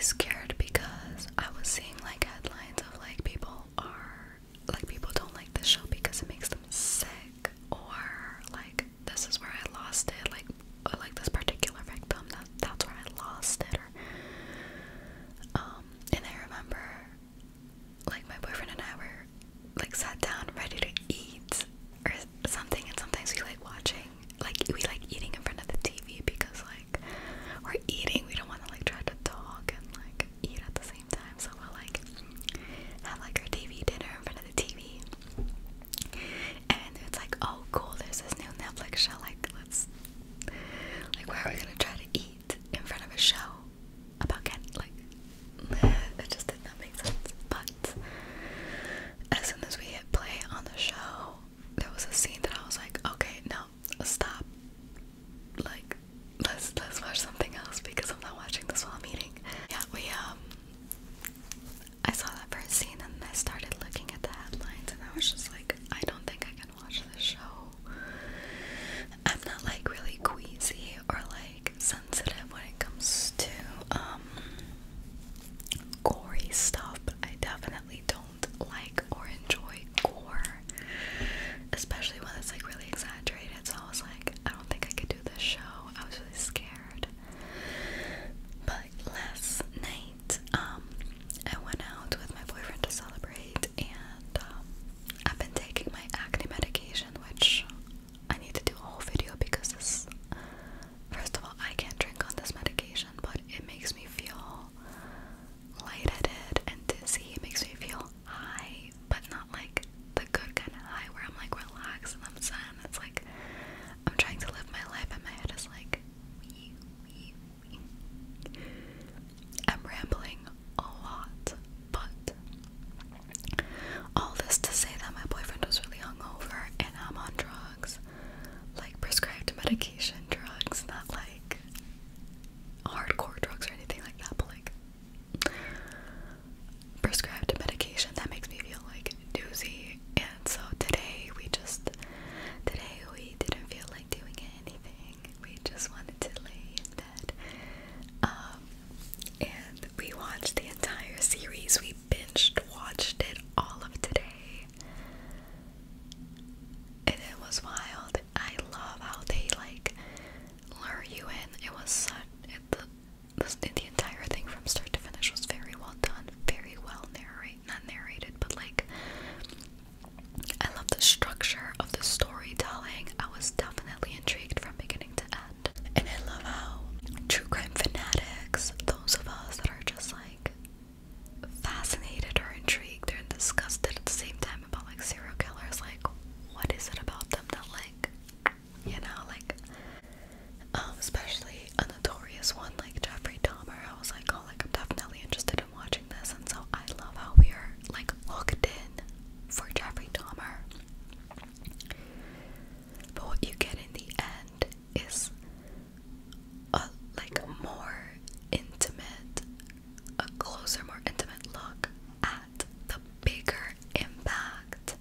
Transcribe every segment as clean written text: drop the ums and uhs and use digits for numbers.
scared because I was seeing like headlines of like people don't like this show because it makes them sick, or like this is where I lost it, like this particular victim, that's where I lost it, or and I remember like my boyfriend and I were like sat down ready to eat or something, and sometimes we like watching, like we like eating in front of the TV because like we're eating, we don't want to like try to talk and like eat at the same time, so we'll like have like our TV dinner in front of the TV, and it's like, oh cool, there's this new Netflix show, like let's, like where are we gonna try to eat in front of a show about like it just did not make sense. But as soon as we hit play on the show, there was a scene that I was like, okay, no, stop, like let's watch something else because I'm not watching this while I'm eating. Yeah, I saw that first scene and I started looking at the headlines and I was just like, I don't think I can watch this show. I'm not like really queasy or like sensitive when it comes to gory stuff, but I definitely don't like or enjoy gore, especially when it's like really exaggerated. So I was like, I don't think I could do this show. I was really scared. But last night, I went out with my boyfriend to celebrate, and I've been taking my acne medication, which I need to do a whole video because this, first of all, I can't drink on this medication, but it makes me feel lightheaded and dizzy. It makes me feel high, but not like the good kind of high where I'm like relaxed and I'm zen. It's like I'm trying to live my life and my head is like I'm rambling a lot, but all this to say that my boyfriend was really hungover and I'm on drugs, like prescribed medication drugs, not like hardcore drugs or anything like that, but like prescribed medication that makes me feel like doozy. And so today we didn't feel like doing anything. We just wanted to lay in bed. And we watched the entire series. We watched it all of today. And it was wild. I love how they like lure you in. It was such, the entire thing from start to finish was very well done, very well not narrated, but like I love the structure of the storytelling. I was definitely intrigued from beginning to end. And I love how true crime fanatics, those of us that are just like fascinated or intrigued or disgusted at the same time about like serial killers, like what is it about them that like, you know, like especially a notorious one like Jeffrey Dahmer. I was like, oh, like I'm definitely interested in watching this. And so I love how we are like hooked in for Jeffrey Dahmer. But what you get in the end is a like more intimate, a closer, more intimate look at the bigger impact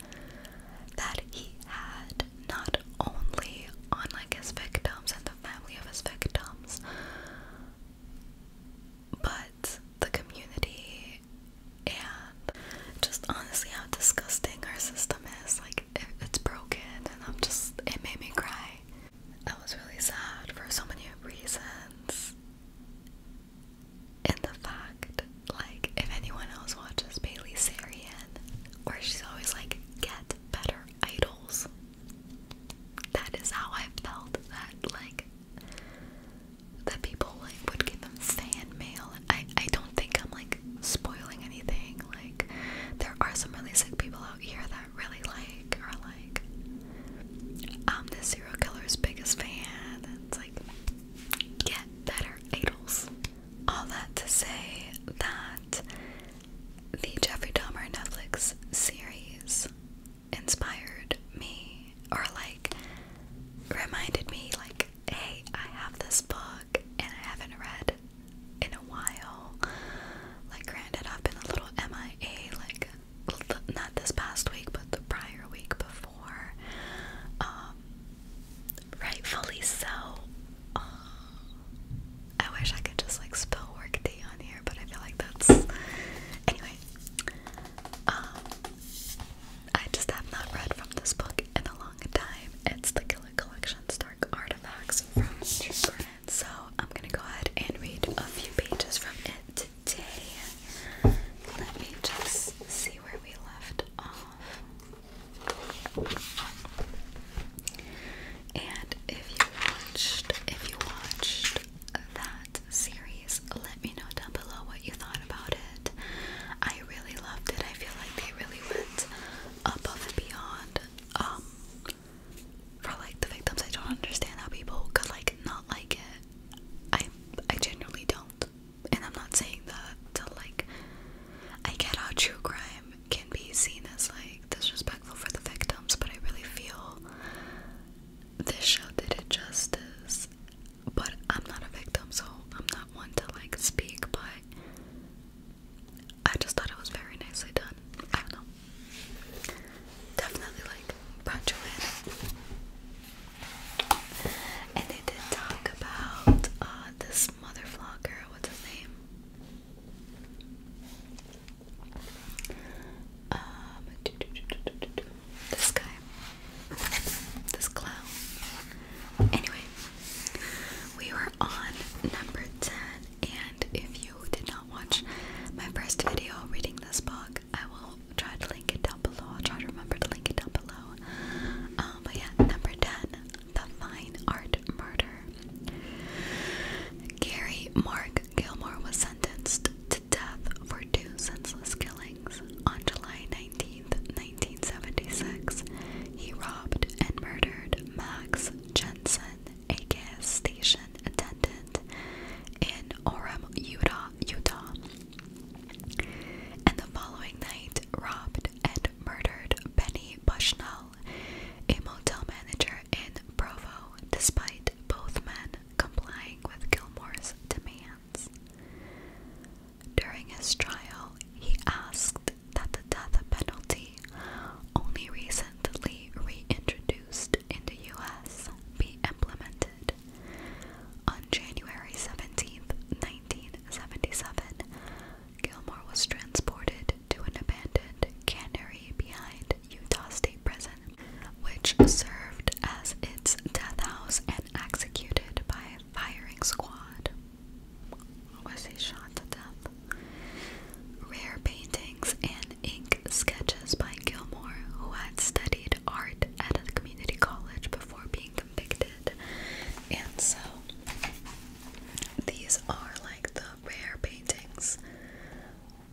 that he had, not only on like his victims and the family of his victims, but the community, and just honestly how disgusting our system is. Like it's broken, and it made me cry. I was really sad for so many reasons. And the fact, like, if anyone else watches Bailey Sarian, where she's always like, get better idols, that is how I felt, that like that people like would give them fan mail. I don't think I'm like spoiling anything. Like there are some really sick people out here that really like are like, I'm the serial killer's biggest fan. And it's like, get better idols. All that to say that the Jeffrey Dahmer Netflix series inspired me, or like reminded me like, hey, I have this book and I haven't read in a while. Like granted, I've been a little MIA, like not this past week but the prior week before, rightfully so. I wish I could just like spill work tea on here, but I feel his trial, he asked that the death penalty, only recently reintroduced in the US, be implemented. On January 17th, 1977, Gilmore was transported to an abandoned cannery behind Utah State Prison, which served as its death house, and executed by a firing squad. Was he shot to death? Rare paintings and ink sketches by Gilmore, who had studied art at a community college before being convicted. And so, these are like the rare paintings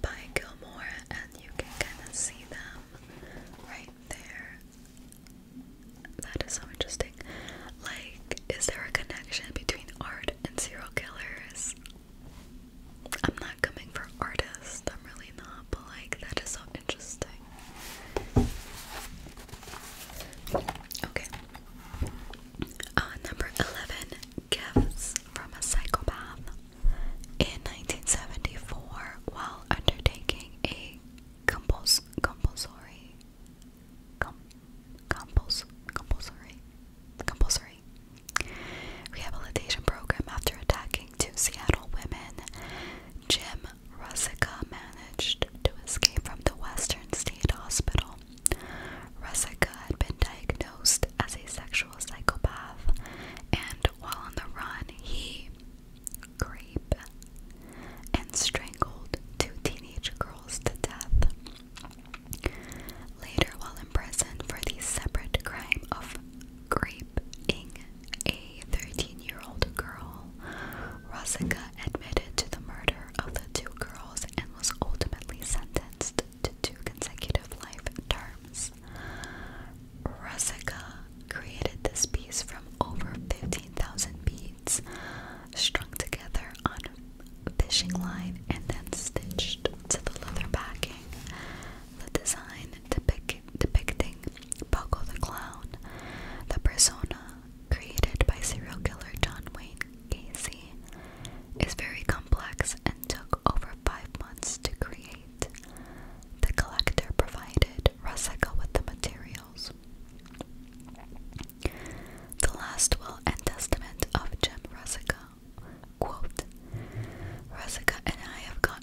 by Gilmore, and you can kind of see them right there. That is so interesting. Like, is there a connection between art and serial killers? I'm not coming for artists, I'm really not, but like, that is so interesting. Okay. Number 11, gifts from a psychopath. In 1974, while undertaking a compulsory rehabilitation program after attacking two Seattle women, Jim Rusica managed to escape from the Western State Hospital. Rusica had been diagnosed as a sexual psychopath, and while on the run, he raped and strangled two teenage girls to death. Later, while in prison for the separate crime of raping a 13-year-old girl, Rusica admitted to the murder of the two girls and was ultimately sentenced to 2 consecutive life terms. Rusica created this piece from over 15,000 beads strung together on fishing line and then stitched to the leather backing. The design depicting Pogo the Clown, the persona created by serial killer John Wayne Gacy, is very complex and took over 5 months to create. The collector provided Rusica with the materials. The last will and testament of Jim Rusica. Quote, Rusica and I have gone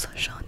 also showing